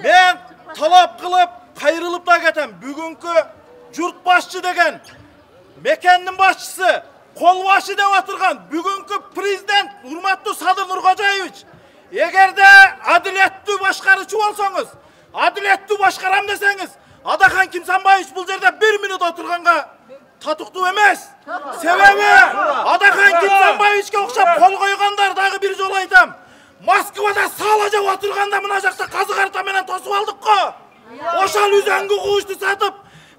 Men talap kılıp, kayırılıp da ketem. Bugünkü jurt başçı degen, mekanın başçısı, kolbaşı dep atırgan, bugünkü prezident Urmatlı Sadır Nurkojaevich, eğer de adiletli başkarıcı olsanız, adiletli başkaram deseniz, Adakan Kimsanbayevich bu yerde 1 minut oturganga tatıklı emes. Sebebi Adakan Kimsanbayevich'e okşap kol koyganlar dağı bir jol aytam. Moskvada salaca oturganda mına jakta kazı karta menen tosup aldık ko. Oşal üzengü kuştu satıp,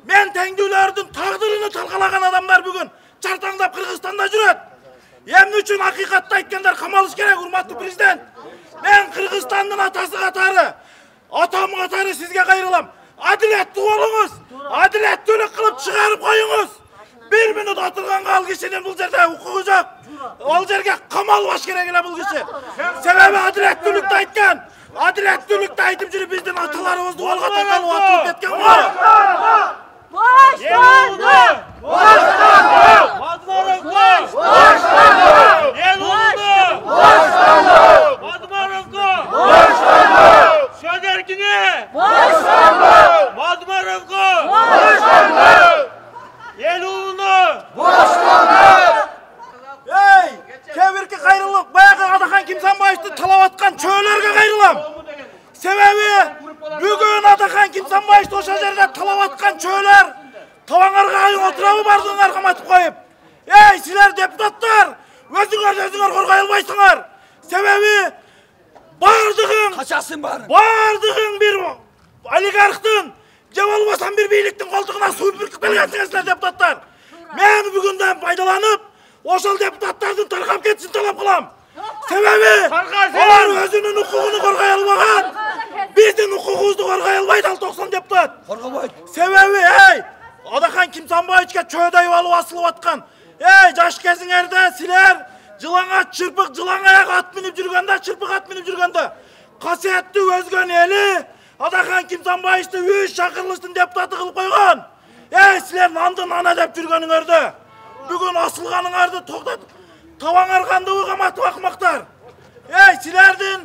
men tengdülerdin taqdırını talqalagan adamlar bugün çartаңдап Kırgızstanda jüret. Emni üçün hakikatta aytkanlar kamalış gerek, urmatlı prezident. Men Kırgızstandın atası katары, atam katары sizge kayırılam. Adiletli olunuz, adiletlilik kılıp çıkarıp koyunuz. 1 minut oturgan al kişinin bu yerde hukuku yok. Ol yerge kamal baş gerek bu kişi. Sebebi adiletlilikte aytkan. Adiletlilikte aytıp жүрüp bizden atalarımızdı olga takan o atılıp ketken var. Başlandı! Başlandı! Madmarovka! Başlandı! Elulundu! Başlandı! Madmarovka! Başlandı! Şöderkine! Başlandı! Madmarovka! Başlandı! Elulundu! Başlandı! Hey! Kevirki kayrılık, bayağı Adakan Kimsanbayevich'ti talap atkan çöğlerge kayırılam. Sebebi bugün Adakan Kimsanbayevich'ti oşa yerde talap atkan çöğler tavanlarga ayın oturabı bardığınlar kamatıp koyup. Ey sizler deputatlar, özüңөр korkay albaysыңар. Sebebi bardığın kaçasın bari. Bardığın bir oligarktın, je bolmasam bir beyliktin koltuğuna suyup ürküp kelgensizler deputatlar. Men bugünden faydalanıp oşal deputatlardan tarkap ketsin talap kılam. Sebebi olar özünün hukukunu korkay almagan. Bizdin hukukubuzdu korkay albaydı al 90 deputat. Korkamaydı. Sebebi hey Adakan Kimsanbayevich'e çöğdey alıp asılıp atkan. Hey jaş keziңерде siler жылаңа çırpık жылaң ayak at minip жүрgende çırpık at minip жүрgende. Kasiyetli özgön eli Adakan Kimsanbayevich'ti 3 şakırlıştın deputatı kılıp koygan. Hey siler nandı nana dep жүрgönүңөрдө. Bugün asılganыңарды toqtat. Tavangar kandı uygamatı bakmaktar. Ey silerden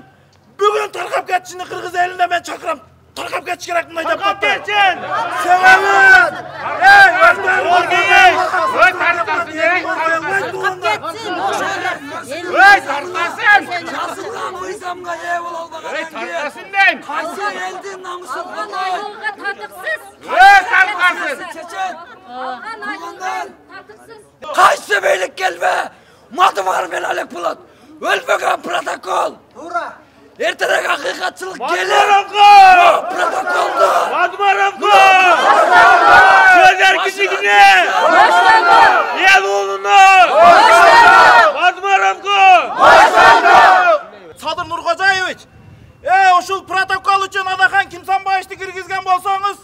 bugün tarkap ketişini Kırgız elinde ben çakıram. Tarkap ketiş gerek bunday Tarkap deputatlar. ketsin! Sebebi! Ey özler! Öy tarkasın! Öy tarkasın! Yazılan mıyzamga ev olalmagan. Öy tarkasın den! Kaysı eldin namusun kolay. Ayolga tatıksız. Öy tarkasın! Çeçen. Ayolga tatıksız. Kaysı beylik gelme. Madı var ben Alek Bulat. Ölmegen protokol. Erterek hakikatçılık gelir. Madmarovka! Protokoldu. Madmarovka! Şöder küçükine! Elulunu! Madmarovka! Sadır Nurkojaevich! Oşul protokol üçün Adakan Kimsanbayevich'ti kirgizgen bolsanız,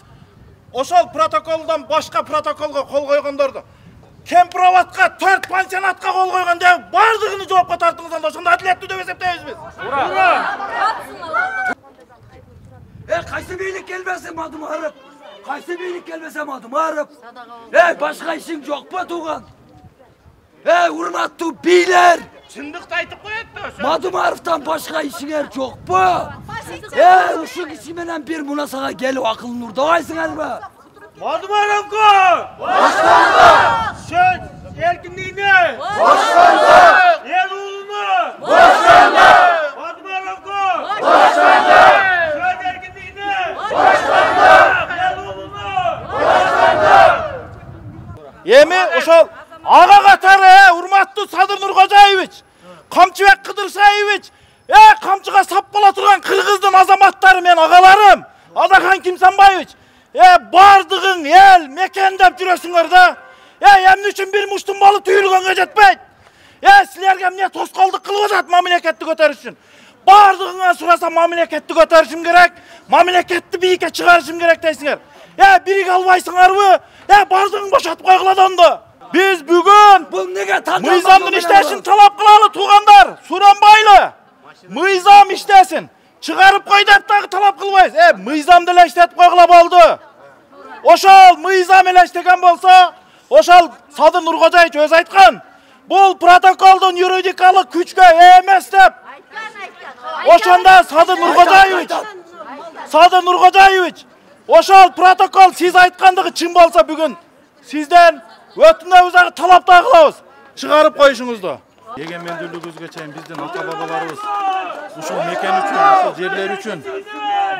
oşul protokoldan başka protokolga kol koygandardı. Kemprovatqa 4 pansionatqa kol koygan dep bardığını jawapka tartыңыздар. Ошондо адилеттүү деп эсептейбиz biz. Kaysı beylik gelmese madım arıp. Kaysı beylik gelmese madım arıp. Başka işin yok mu tuğan? Urmatlı beyler. Çındıkta aytıp koyatdı. Madım arıftan başka işin yok mu? Şu kişimden bir buna sana gelip akılın nurda kaysın elbe. Madmarovka! Başlandı! Söz erkinliğine! Başlandı! Elulunu! Başlandı! Madmarovka! Başlandı! Söz erkinliğine! Başlandı! Elulunu! Başlandı! Emi oşol ağa katары urmatlı Sadır Nurkojaevich, Kamçıbek Kıdırsaevich, kamçıga sap bola turgan Kırgızdın azamatları men ağalarım, Adakan Kimsanbayevichь. Bardığın el, mekan dep жүрөsүңөр da. Emni üçün bir muştun balı tüyülgönge jetpeyt. Sizlerge emne toskolдук kılıp atat mamleketni göteriş üçün. Bardığına surasa mamleketni göterişim gerek, mamleketni biyike çıkarışım gerek deysiңер. Birik albaysыңарбы? Bardığın boşatıp koygula dondu. Biz bugün mıyzamdın işleşin talap kılalı tuğandar, Suranbaylı. Mıyzam işlesin. Çıkarıp koy dep dağı talap kılbayız. Mıyzamdı ele işletip koygula boldu. Oşal mıyzam ele işlegen bolsa, oşal Sadır Nurkojaevich öz aytkan. Bul protokoldan yuridikalık küçke emes dep. Oşonda Sadır Nurkojaevich Садыр Нуркожаевич, ошол протокол сиз айткандыгы чын болсо бүгүн сизден өтүнөбүз, дагы талап да кылабыз. Чыгарып коюшуңузду. Эгемендүүлүгүбүзгө чейин биздин ата бабаларыбыз ушул мекен үчүн, ушул жерлер үчүн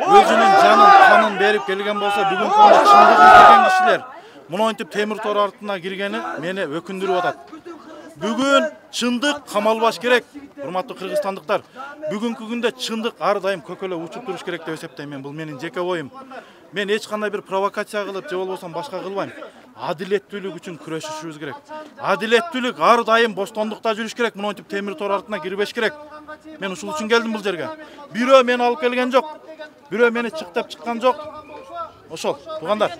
өзүнүн жанын, канын берип келген болсо, бүгүнкү күндө чындык издеген кишилер монтип темир тор артына киргени мени өкүндүрүп атат. Бүгүн чындык камалбаш керек, урматтуу кыргызстандыктар. Бүгүнкү күндө чындык ар дайым көкөлө учуп туруш керек деп эсептейм. Бул менин жеке оюм. Мен эч кандай бир провокация кылып, же болбосо башка кылбайм. Адилеттүүлүк үчүн күрөшүшүбүз керек. Адилеттүүлүк ар дайым бостондукта жүрүш керек, монтип темир тор артына кирбеш керек. Мен ушул үчүн келдим бул жерге. Бирөө мени алып келген жок. Бирөө мени чык деп чыккан жок. Ошол, туугандар.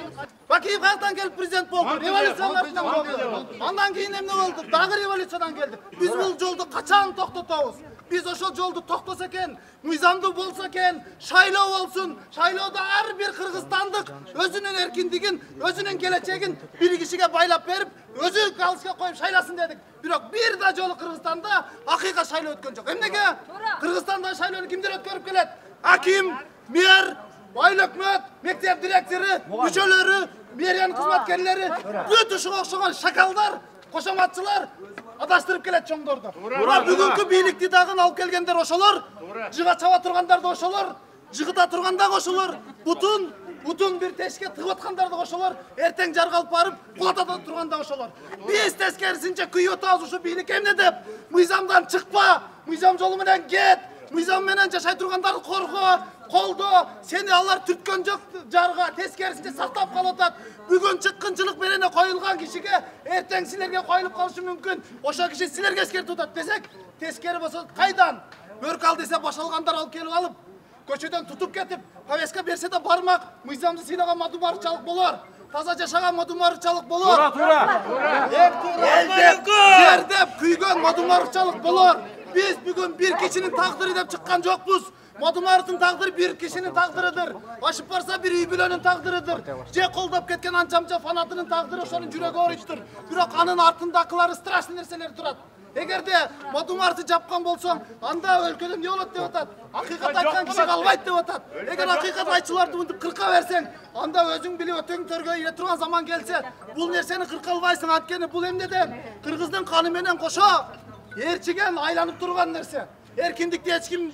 Бакиев каяктан келип президент болду? Революциянын артынан болду. Андан кийин эмне болду? Дагы революциядан келди. Биз бул жолду качан токтотобуз? Биз ошол жолду токтосо экен, мыйзамдуу болсо экен, шайлоо болсун. Шайлоодо ар бир кыргызстандык өзүнүн эркиндигин, өзүнүн келечегин бир кишиге байлап берип, өзү галочка коюп шайласын дедик. Бирок бир да жолу Кыргызстанда акыйкат шайлоо өткөн жок. Эмнеге? Кыргызстанда шайлоону кимдер өткөрүп келет? Аким, мэр, Байлы өкмөт, мектеп директору, мүчөлөрү, мэриянын кызматкерлери, бүт ушуга окшогон шакалдар, кошоматчылар адаштырып келет чоңдорду. Бүгүнкү бийликти дагы алып келгендер ошолор, жыга чаба тургандар да ошолор, жыгыта турган да ошолор, бутун бир тешке тыгып аткандар да ошолор, эртең жаргалып барып, кулатада турган да ошолор. Биз тескерисинче күйүп атабыз ушу бийлик эмне деп? Мыйзамдан чыкпа, мыйзам жолу менен кет, мыйзам менен жашай тургандарды корго, колдо, сени алар түрткөн жок жарга, тескерисинче сактап калып атат. Бүгүн чыккынчылык менен коюлган кишиге эртең силерге коюлуп калышы мүмкүн. Ошо киши силерге эскертип атат десек, тескери болсо кайдан? Бөрк ал десе башалгандар алып келип алып, көчөдөн тутуп кетип, повестка берсе да бармак, мыйзамды сыйлаган мадумарчалык болор. Таза жашаган мадумарчалык болор. Жердеп күйгөн мадумарчалык болор. Биз бүгүн бир кишинин тагдыры деп чыккан жокпуз. Мадумардын тагдыры бир кишинин тагдырыдыр. Ашып барса бир үй бүлөнүн тагдырыдыр. Же колдоп кеткен анчамча фанатынын тагдыры ошонун жүрөгү ооруйттур. Бирок анын артындакылары страшный нерселер турат. Эгерде мадумарды жапкан болсоң, анда өлкөдө эмне болот деп атат. Акыйкат айткан киши калбайт деп атат. Эгер акыйкат айтчыларды мынтип кырка берсең, анда өзүң билип өтөң төргө ире турган заман келсе, бул нерсени кырка албайсың. Анткени бул эмнеден? Кыргыздын каны менен кошо ээрчиген айланып турган нерсе. Эркиндикти эч ким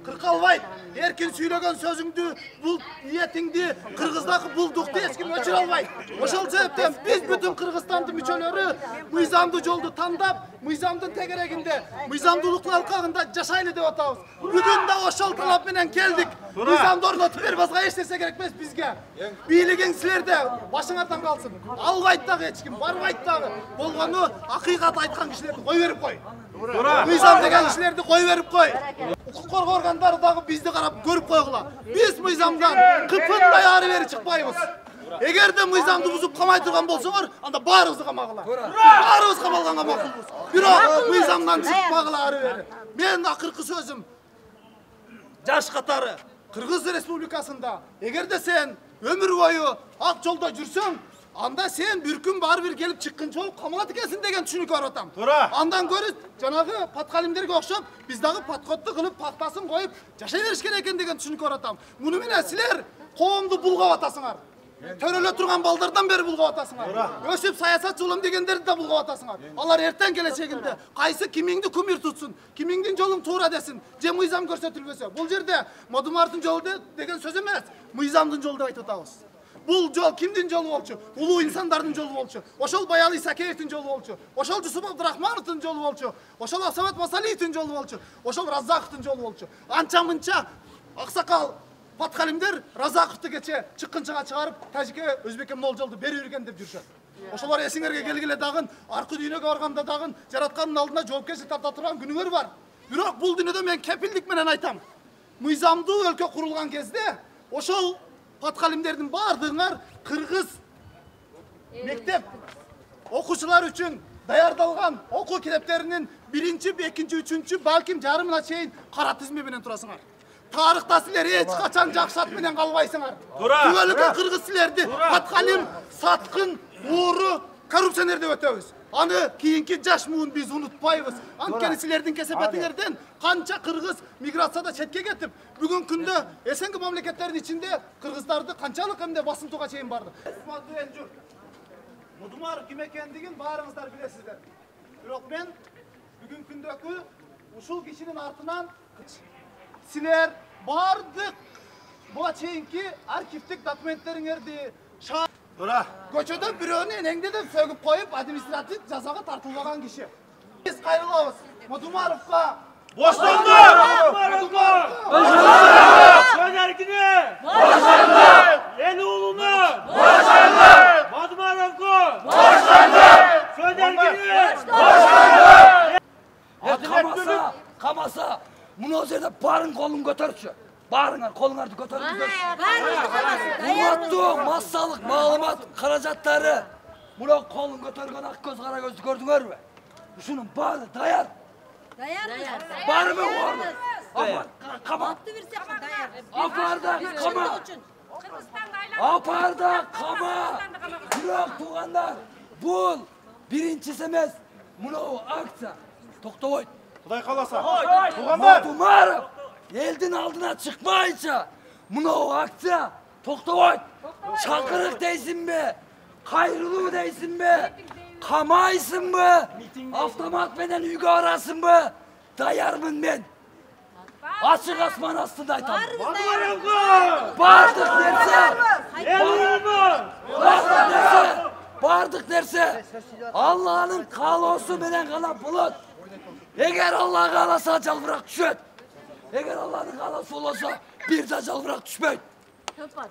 кырка албайт. Эркин сүйлөгөн сөзүңдү, бул ниетиңди, кыргыздагы булдукту эч ким өчүрө албайт. Ошол себептен биз бүтүн Кыргызстандын мүчөлөрү мыйзамдуу жолду тандап, мыйзамдын тегерегинде, мыйзамдуулуктун алкагында жашайлы деп атабыз. Бүгүн да ошол талап менен келдик. Мыйзамды орнотуп берип, башка эч нерсе керек эмес бизге. Бийлигиң силерде башыңардан калсын. Албайт дагы эч ким, барбайт дагы. Болгону акыйкат айткан кишилерди кой берип кой. Мыйзам деген кишилерди кой берип кой. Укук коргоо органдары дагы бизди карап көрүп койгула. Биз мыйзамдан кыпындай ары бери чыкпайбыз. Эгерде мыйзамды бузуп камай турган болсоңор, анда баарыбызды камагыла. Баарыбыз камалганга макулбуз. Бирок мыйзамдан чыкпагыла ары бери. Мен акыркы сөзүм жаш катары Кыргыз Республикасында эгерде сен өмүр бою ак жолдо жүрсөң, анда сен бир күн баары бир келип чыккынчы болуп камалат экенсиң деген түшүнүк берип атам. Андан көрү жанагы паткалимдерге окшоп, биз дагы подкотту кылып, пактасын коюп жашай бериш керек экен деген түшүнүк берип атам. Муну менен силер коомду булгап атасыңар. Төрөлө турган балдардан бери булгап атасыңар. Өсүп саясат жолум дегендерди да булгап атасыңар. Алар эртең келечегинде кайсы кимиңди кумир тутсун, кимиңдин жолуң туура десин, же мыйзам көрсөтүлбөсө. Бул жерде мадумардын жолу деген сөз эмес, мыйзамдын жолу деп айтып атабыз. Бул жол кимдин жолу болчу? Улуу инсандардын жолу болчу. Ошол Баял Исакеевдин жолу болчу. Ошол Жусуп Абдырахмановдун жолу болчу. Ошол Асамат Масалиевдин жолу болчу. Ошол Разаковдун жолу болчу. Анча-мынча аксакал паткалимдер Разаковду кече чыккынчага чыгарып, тажике, өзбекке могул жолду берип жүргөн деп жүрүшөт. Ошолор эсиңерге келгиле дагы, аркы дүйнөгө барганда дагы жараткандын алдында жоопкерчилик тарта турган күнүңөр бар. Бирок бул дүйнөдө мен кепилдик менен айтам. Мыйзамдуу өлкө курулган кезде ошол паткалимдердин баардыгыңар кыргыз мектеп окуучулар үчүн даярдалган окуу китептеринин 1-чи, 2-чи, 3-чү, балким жарымына чейин кара тизме менен турасыңар. Тарыхта силер эч качан жакшат менен калбайсыңар. Түгөлүккө кыргыз силерди паткалим, саткын, ууру, коррупционер деп өтөбүз. Anı kiyinki жаш muğun biz unutpayız. Antkeni silerдің kesepetilerden kança Kırgız migrasyada çetke getip bugün kunde esenki memleketlerin içinde Kırgızlardı kançalık hem de basıntığa çeyin bardı. Mudumar kim ekendigin barыңızдар bilesizler. Biroq ben bugün kündökü uşul kişinin artından siler bardık. Bu çeyinki arşivtik dokumentleringерди Көчөдө бирөөнү энеңдеден сөгүп коюп административ жазага тартылбаган киши. Биз кайрылабыз. Мадумаровго Boşlandı! Söz erkini! Eloğlu'nu! Madumarov'u! Söz erkini! Kamasa, bunu o zaman barın kolun götürçü. Barın kolunlardı götürçü. Murattu, masalık, malumat, karacatları. Bunu kolun götürgen akgöz, karagözlü gördünger mi? Şunun barı dayar. Barı mı var mı? Kama. Aparda kama. Aparda kama. Bırak tuğanlar. Bul. Birincisi emez. Bunu aksa. Toktovoyt. Kuday kalasa. Tuğanlar. Tumarım. Eldin aldına çıkmayınca. Bunu aksa. Toktovoyt. Çakırık değilsin mi? Kayrılığı değilsin mi? Kamaysın mı? Avtomat benden üge arasın mı? Dayarmın ben. Açık asman astında aytam. Madumarov'u! Bardık derse. Eloğlu'nu! Bardık derse. Bardık derse. Allah'ın kalosu benden kalan bulut. Eğer Allah kalasa cal bırak düşet. Eğer Allah'ın kalosu olsa bir de cal bırak düşmeyin.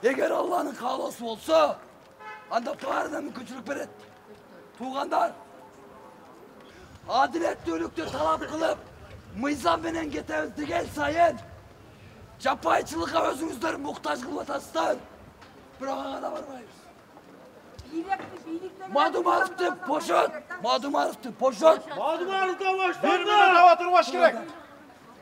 Eğer Allah'ın kalosu olsa anda barına mümkünçülük beret. Tuğanlar, adiletli ölükte talap kılıp, mıyzam benen getevizdi gel sayın. Japayçılığa özünüzleri muhtaç kılvatasından, bırakana da varmayız. Madumarov'tu poşet, Madumarov'tu poşet. Madumarov'dan Bir başlandı! millet hava turbaş gerek.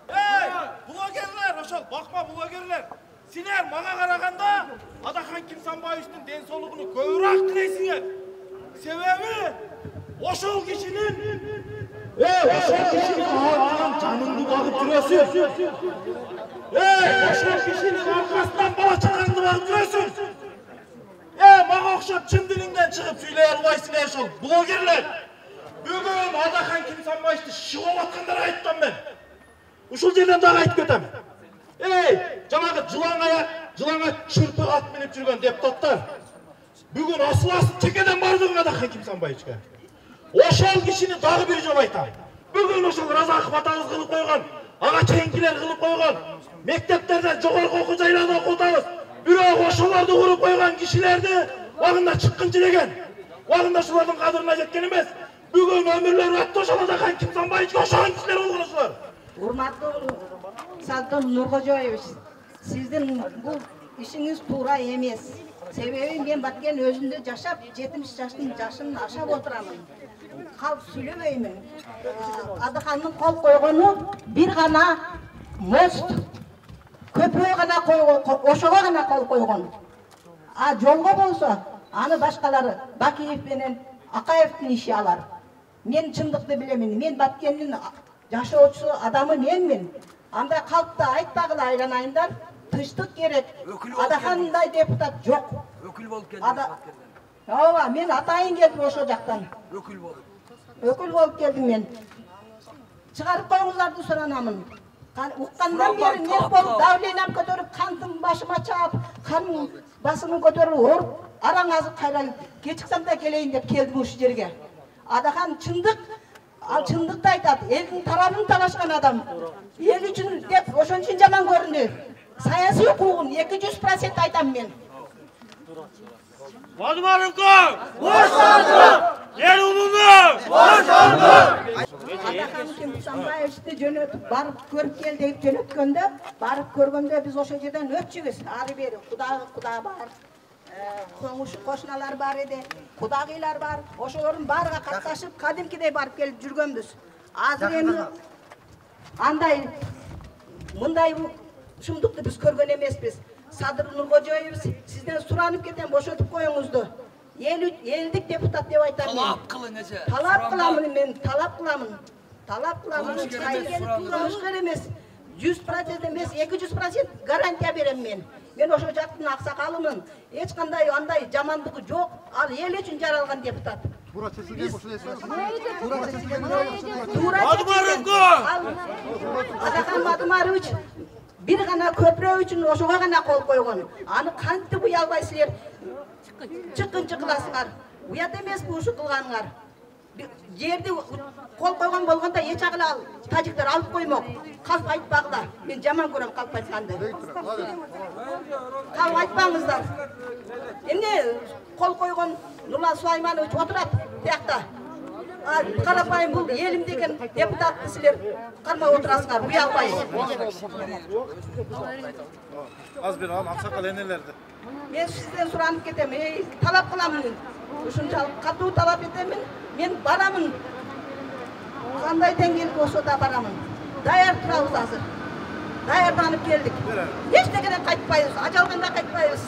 Hey, blogerler, oşal, bakma blogerler. Siner mağa karaganda, Adakan Kimsanbayev'in den soluğunu kövraq dileysinger. Sebebi, oşol kişinin ağalan canını bakıp duruyorsun. Oşol kişinin arkasından bala çıkanını bakıp duruyorsun. Mağa okşap çın dilinden çıkıp söyleyer ulaysin oşol blogerler. Bugün Adakan Kimsanbayev'di şığı atkanlara ayttan ben. Uşul жерден daha ayt götem. Жаңағы жылаңа çırpı at minip жүрген депутаттар. Bugün asıl çekeden bardığına Adakan Kimsanbayev'e. Oşal kişini dağı bir jol aytam. Bugün oşal Razakov atağız kılıp koygan, ağa çeyinkiler kılıp koygan, mekteplerden jogorku okuu jaylarında okutabız. Bирок oşalardı kurup koygan kişilerdi vagında çıkkınçı degen. Vagında şulardın kadırına jetken emes. Bugün ömürleri attı oşal Adakan Kimsanbayev'e oşalan kişiler olgun oşalar. Урматтуу Салтан Нуркожоевич, сиздин бул ишиңиз туура эмес. Себеби мен баткен өзүндө жашап, 70 жаштын жашын ашап отурамын. Калп сүйлөбөймүн. Адакандын кол койгону бир гана мост, көпөө гана койгон, ошого гана кол койгон. А жолго болсо, аны башкалары Бакиев менен Акаевдин иши алар. Мен чындыкты билемин. Мен баткендин жашоочу адамы менмин. Андай калпты айтпагыла айланайындар. Тынчтык керек. Адакандай депутат жок. Ökül bolup geldiniz. Ооба, мен атайын келдим ошол жактан. Ökül bolup. Өкүл болуп келдим мен. Чыгарып коюңуздарды суранамын. Уккандан бери мен болуп давлениям көтөрүп, кантым башыма чаап, каным басымын көтөрүп ооруп, араң азыр кайра кечиксем да келейин деп келдим ушул жерге. Адакан чындык, ал чындыкты айтат. Элдин тарабын талашкан адам. Эл үчүн деп ошон үчүн жаман көрүндү. Саясий укугун 200% айтам мен. Madumarov'u! Eloğlu'nu! Adakan Kimsanbayev'ti jönөтүп барып көрүп кел деп жөнөткөндө, барып көргөндө биз ошол жерден өтчүбүз. Ары бери куда бар. Кошуналар бар эди, кудагыйлар бар. Ошолордун баарыга катташып, кадимкидей барып келип жүргөнбүз. Азыр эми андай мындай шумдукту биз көргөн эмеспиз. Садыр Нуркожоев, сизден суранып кетем, бошотуп коюңузду. eldik deputat деп айтамын. Talap kılın ece. Talap kılamın men, talap kılamın. Talap kılamın. Kılmışker emес. 100% emес, 200% garantiya берем мен. Men ошо жактын аксакалымын. Эч кандай андай жамандыгы жок. Ал эл үчүн жаралган депутат. Адахан Мадумарович бир гана көпүрө үчүн ошого гана кол койгон. Аны кантип уя албайсыздар? Чыккынчы кыласыңар. Уят эмес бу ушу кылганыңар. Жерди кол койгон болгондо эч агыла тажиктер алып коймок. Калп айтпагыла. Мен жаман көрөм калп айтканды. Калп айтпаңыздар. Эмне кол койгон Нурлан Сулайманович отурат биякта. Карапайым бул элим деген депутатты силер кармап отурасыңар, уя албай. Az bir al aksakal enelerdi. Мен сизден суранып кетем, талап кыламын. Ушунчалык катуу талап этемин. Мен барамын. Кандай деңгээлде болсо да барамын. Даяр турабыз азыр. Даярданып келдик. Эчтекеден кайтпайбыз, ажалганда кайтпайбыз.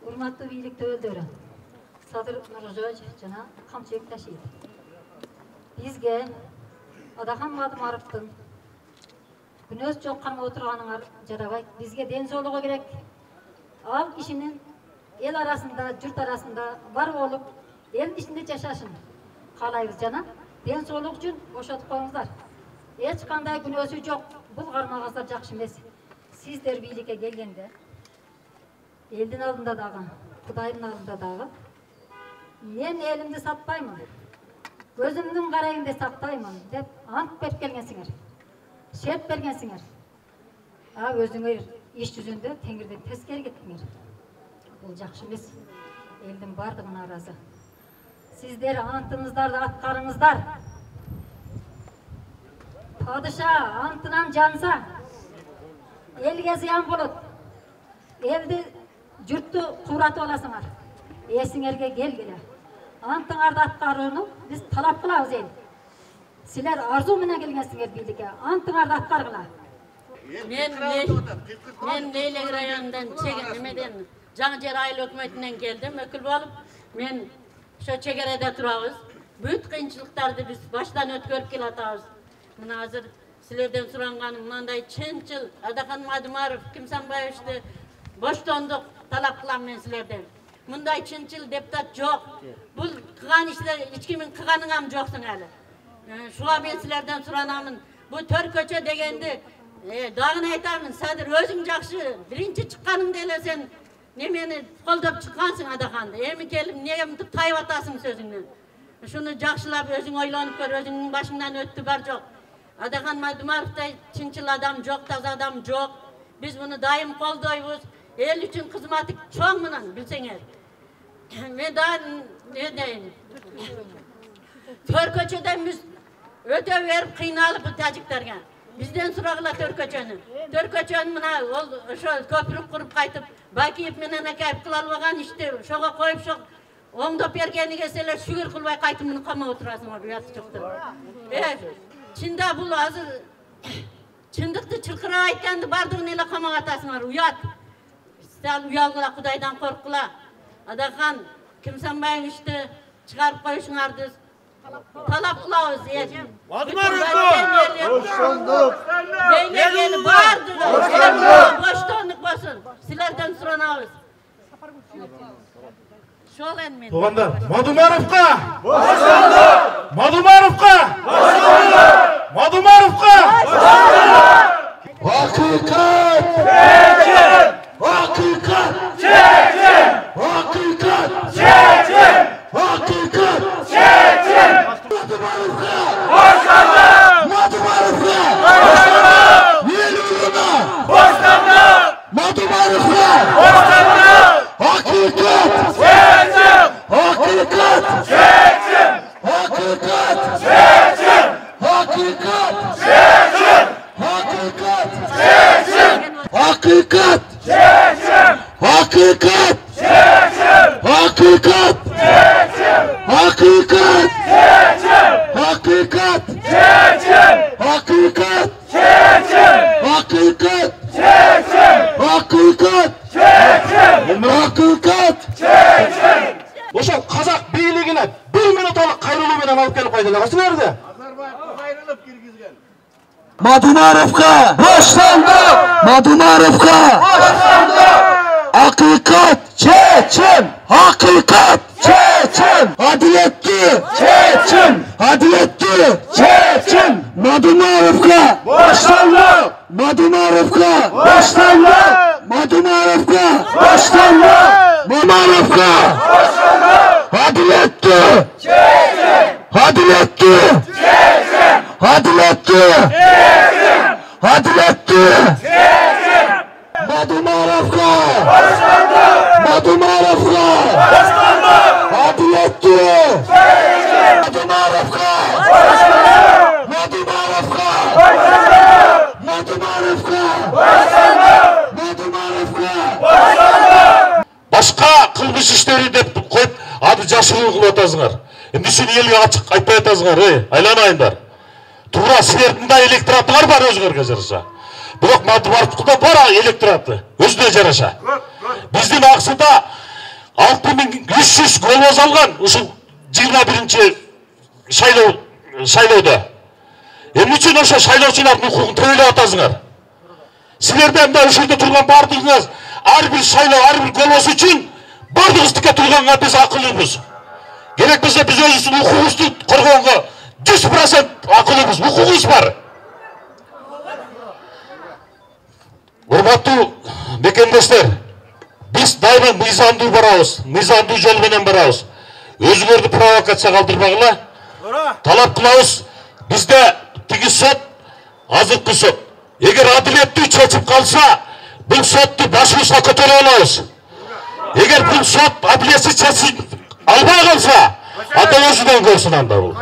Урматтуу бийлик төбөлдөрү, Садыр Нуржой жана Камчыбек Ташиев. Бизге Адахан Мадумаровдун күнөөсү жок кармап отурганыңар жарабайт. Бизге ден соолугу керек. Ал кишинин эл арасында, журт арасында бар болуп, эл ичинде жашашын каалайбыз жана ден соолук үчүн бошотуп коюңуздар. Эч кандай күнөөсү жок. Бул кармагыңыздар жакшы эмес. Сиздер бийликке келгенде элдин алдында дагы, Кудайдын алдында дагы мен элимди сатпаймын. Өзүмдүн карайымды сактаймын деп ант берип келгенсиңер. Шерт бергенсиңер. Өзүңөр иш жүзүндө теңирден тескери кеттиңер. Бул жакшы эмес. Элдин бардыгына ыраазы. Сиздер антыңыздарды аткарыңыздар. Падыша антынан жанса, элге зыян болот. Элди жұртты куратып аласыңар. Эсиңерге келгиле. Антыңарды аткарууну биз талап кылабыз эл. Силер арзу менен келгенсиңер бийликке. Антыңарды аткаргыла. Мен Leylek rayonundan Çegere'den Жаңжер айыл өкмөтүнөн келдим, өкүл болуп. Мен ошо чегереде турабыз. Бүт кыйынчылыктарды биз баштан өткөрүп келатабыз. Мына азыр силерден суранганым мындай чынчыл Адахан Мадумаров, Кимсанбаевичти боштондук талап кылам мен силерден. Мындай чынчыл депутат жок. Бул кылган иштер эч кимдин кылганыңам жоксуң эле. Шуга мен силерден суранамын. Бу төр көчө дегенди дагы айтамын, Садыр өзүң жакшы, биринчи чыкканыңда эле сен немени колдоп чыккансың Адаханды. Эми келип немтип тайып атасың сөзүңдөн. Шуну жакшылап өзүң ойлонуп көр, өзүңдүн башыңдан өттү бар жок. Адахан Мадумаровдай чынчыл адам жок, таза адам жок. Биз муну дайым колдойбуз. Эл үчүн кызматы чоң мунун, билсеңер. Мен да не дейин. Төр көчөдөн биз өтө берип кыйналып бул тажиктерге. Бизден сурагыла төр көчөнү. Төр көчөнү мына ошо көпүрүк куруп кайтып, Бакиев менен акайып кыла албаган ишти ошого коюп шок оңдоп бергениге силер шүгүр кылбай кайтып муну камап отурасыңар, уят чыкты. Чында бул азыр чындыкты чыркырап айтканды бардыгын эле камап атасыңар, уят. Сал уялгыла, Кудайдан коркула. Адахан Кимсанбаевичти чыгарып коюшуңарды талап кылабыз. Эл бардыгы боштондук болсун. Силерден суранабыз. Шол эми. Туугандар, Мадумаровка! Боштондук! Мадумаровка! Боштондук! Мадумаровка! Боштондук! Hakikat! Çeçen! Hakikat! Çeçen! Hakikat! Çeçen! Hakikat! Çeçen! Madamarufka! Boşlandı! Madamarufka! Boşlandı! Yeluruna! Boşlandı! Madamarufka! Boşlandı! Hakikat! Çeçen! Hakikat! Çeçen! Hakikat! Çeçen! Hakikat! Çeçen! Hakikat! Çeçen! Hakikat! Çeçen! Hakikat! Çeçen! Hakikat! Çeçen! Hakikat! Çeçen! Hakikat! Çeçen! Hakikat! Çeçen! Hakikat! Çeçen! Hakikat! Çeçen! Hakikat! Çeçen! ошол казак бийлигине 1 минуталык кайрылуу менен алып келип кайдаласыңарда. Madumarovga boshlandı. Madumarovga boshlandı. Hakikat Chechen. Hakikat Chechen. Adaletli Chechen. Adaletli Chechen. Madumarovga boshlandı. Madumarovga boshlandı. Madumarovga boshlandı. Madumarovga boshlandı. Adaletli Chechen. Adaletli Chechen. Adaletli Chechen. Adaletli Chechen. Madumarovga boshlandı. Madumarovga boshlandı. Adaletli Chechen. Madumarovga boshlandı. Madumarovga boshlandı. Madumarovga boshlandı. Madumarovga boshlandı. Başka kılmış işleri de koyup adı jaşırуу kılıp atасыңар. Endi şunu elge açık айтпай атасыңар, айланайындар. Тура силердин да электоратыңар бар өзүңөргө жараша. Бирок Мадумаровдукта бар электораты өзүнө жараша. Биздин аксыда 6300 голос алган ушул 21-чи шайлоодо. Эмне үчүн ошо шайлоочулардын укугун төөлөп атасыңар? Силерден да ушул жерде турган бардыгыңыз ар бир шайлоо, ар бир голос үчүн бардыгыбыздыкка турганга биз акыллуубуз. Керек болсо биз өзүбүздүн укугубузду коргоонго 100% акыллуубуз, укугубуз бар. Урматтуу мекендештер, биз дайыма мыйзамдуу барабыз, мыйзамдуу жол менен барабыз. Өзүңөрдү провокация калтырбагыла. Талап кылабыз, бизде тиги сот, азыркы сот. Эгер адилеттүү чечип калса, бул сотту башыбызга көтөрө алабыз. Эгер бул сот адилетсиз чечип албай калса, ата өзүнөн көрсүн анда бул.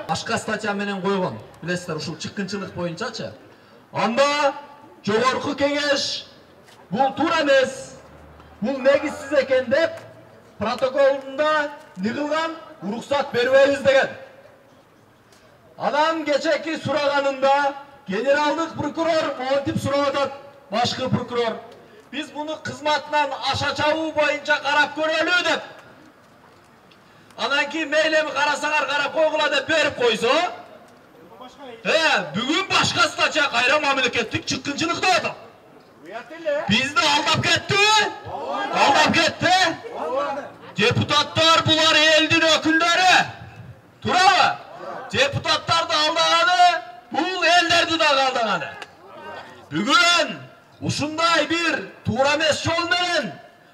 Башка статья менен койгон. Билесиздер, ушул чыккынчылык боюнчачы. Анда жогорку кеңеш бул туура эмес, бул негизсиз экен деп протоколунда нигылган уруксат бербейбиз деген. Анан кечеки сураганында генералдык прокурор монтип сурап атат, башкы прокурор. Биз буну кызматынан аша чабуу боюнча карап көрөлү деп. Анан кийин мейлеми карасаңар карап койгула деп берип койсо, бүгүн башка статья кайра мамлекеттик чыккынчылык деп атат. Бизди алдап кетти. Алдап кетти. Депутаттар булар элдин өкүлдөрү. Туурабы? Депутаттарды алдаганы, бул элдерди да алдаганы. Бүгүн ушундай бир туура эмес жол менен,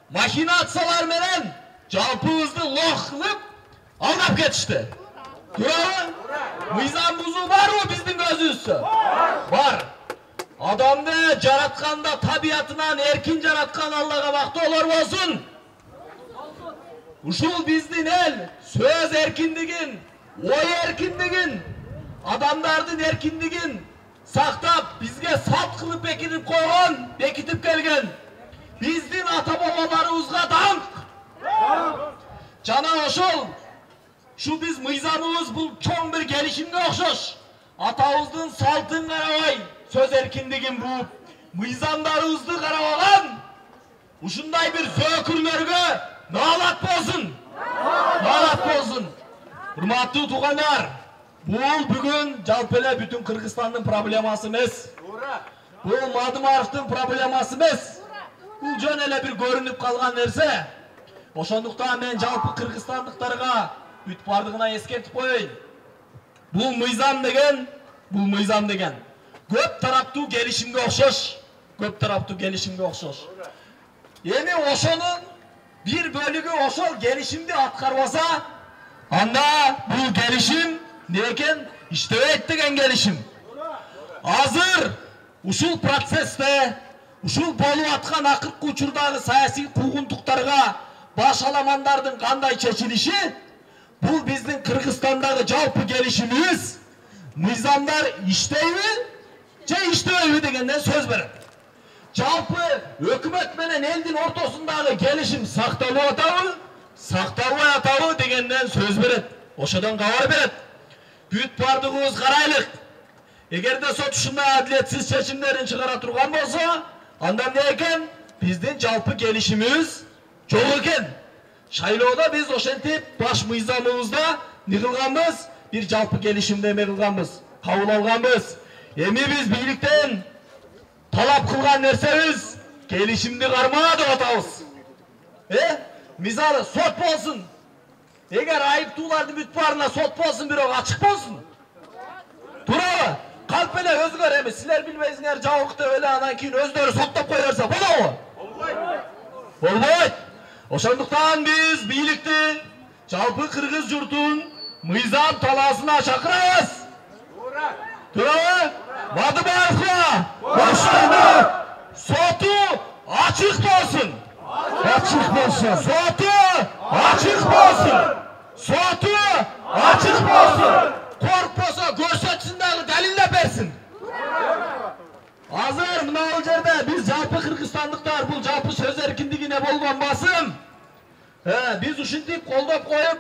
махинациялар менен жалпыбызды лох кылып алдап кетишти. Туурабы? Мыйзам бузуу барбы биздин көзүбүздө? Бар. Адамды жаратканда табиятынан эркин жараткан Аллага мактоолор болсун. Ушул биздин эл сөз эркиндигин, ой эркиндигин, адамдардын эркиндигин сактап, бизге сат кылып бекитип келген. Биздин ата-бабаларыбызга даңк. Жана ошол биз мыйзамыбыз бул чоң бир келишимге окшош. Атабыздын салтын карабай, сөз эркиндигин бууп, мыйзамдарыбызды карабаган ушундай бир зөөкүрлөргө наалат болсун. Наалат болсун. Урматтуу туугандар, бул бүгүн жалпы эле бүтүн Кыргызстандын проблемасы эмес. Бул Мадумаровдун проблемасы эмес. Бул жөн эле бир көрүнүп калган нерсе. Ошондуктан мен жалпы кыргызстандыктарга бүт бардыгына эскертип коеюн. Бул мыйзам деген көп тараптуу келишимге окшош. Көп тараптуу келишимге окшош. Эми ошонун бир бөлүгү ошол келишимди аткарбаса, анда бул келишим некен иштебейт деген келишим. Азыр ушул процессте, ушул болуп аткан акыркы учурдагы саясий куугунтуктарга баш аламандардын кандай чечилиши, бул биздин Кыргызстандагы жалпы келишимибиз, мыйзамдар иштейби же иштебейби дегенден сөз берет. Жалпы өкмөт менен элдин ортосундагы келишим сакталып атабы, сакталбай атабы дегенден сөз берет. Ошодон кабар берет. Бүт бардыгыбыз карайлык. Эгерде сот ушундай адилетсиз чечимдерин чыгара турган болсо, анда эмне экен? Биздин жалпы келишимибиз жок экен. Шайлоодо биз ошентип баш мыйзамыбызда нигылганбыз, бир жалпы келишимде эме кылганбыз, кабыл алганбыз. Эми биз бийликтен талап кылган нерсебиз келишимди кармаа деп атабыз. Мисалы сот болсун. Эгер айыптуулардын бүт баарына сот болсун, бирок ачык болсун. Туурабы? Калп эле өзгөр эми силер билбейсиңер жабык деп эле анан кийин өздөрү соттоп кое берсе болобу? Болбойт. Ошондуктан биз бийликти жалпы кыргыз журтун мыйзам талаасына чакырабыз. Туурабы? Мадыбаевга ошондо соту ачык болсун. Ачык болсун. Соту ачык болсун. Соту ачык болсун. Коркпосо көрсөтсүн дагы далилдеп берсин. Азыр мына жерде биз жалпы кыргызстандыктар бул жалпы сөз эркиндигине болгон басым. Биз ушинтип колдоп коюп,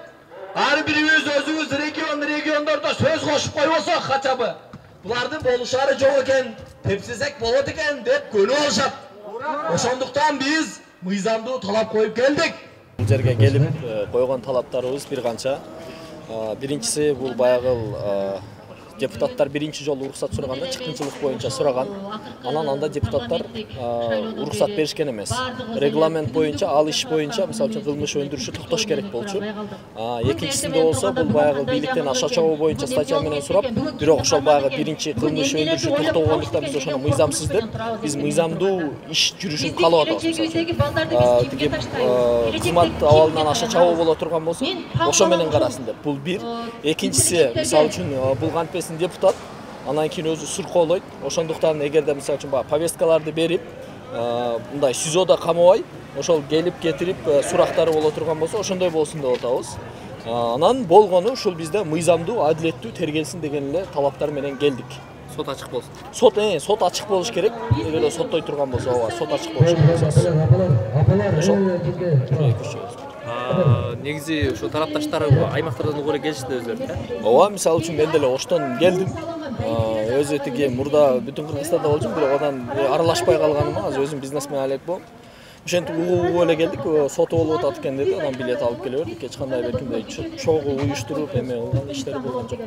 ар бирибиз өзүбүз региондордо сөз кошуп койбосок качабы. Булардын болушары жок экен, тепсесек болот экен деп көнүп алышат. Ошондуктан биз мыйзамдуу талап коюп келдик. Бул жерге келип койгон талаптарыбыз бир канча. Биринчиси бул баягы депутаттар биринчи жолу уруксат сураганда чыккынчылык боюнча сураган. Анан анда депутаттар уруксат беришкен эмес. Регламент боюнча, ал иш боюнча, мисалы үчүн кылмыш өндүрүшү токтош керек болчу. Экинчисинде болсо бул баягы бийликтен акча чогуу боюнча статья менен сурап, бирок ошол баягы биринчи кылмыш өндүрүшү токтогондуктан биз ошону мыйзамсыз деп, биз мыйзамдуу иш жүрүшүн каалап атабыз. Тиги кызмат абалынан акча чабуу боло турган болсо, ошо менен карасын деп. Бул бир. Экинчиси, мисалы үчүн бул кантпесин депутат, анан кийин өзү суркоолойт. Ошондуктан эгерде мисалы үчүн баягы повесткаларды берип, мындай СИЗОдо камабай, ошол келип кетирип сурактары боло турган болсо, ошондой болсун деп атабыз. Анан болгону ушул бизде мыйзамдуу, адилеттүү тергелсин деген эле талаптар менен келдик. Сот ачык болсун. Сот ачык болуш керек. Эгерде соттой турган болсо, ооба, сот ачык болуш керек. Ошол. Негизи ошо тарапташтар аймактардан угу эле келишти өздөрү. Ооба, мисалы үчүн мен деле Оштон келдим. Өзү тиги мурда бүтүн Кыргызстанда болчумун, бирок одан аралашпай калганыма, азыр өзүм бизнесмен элек болом. Ошентип угуп эле келдик, соту болуп атат экен деди, анан билет алып келе бердик. Эч кандай биркимдей чогуу уюштуруп эме кылган иштери болгон жок.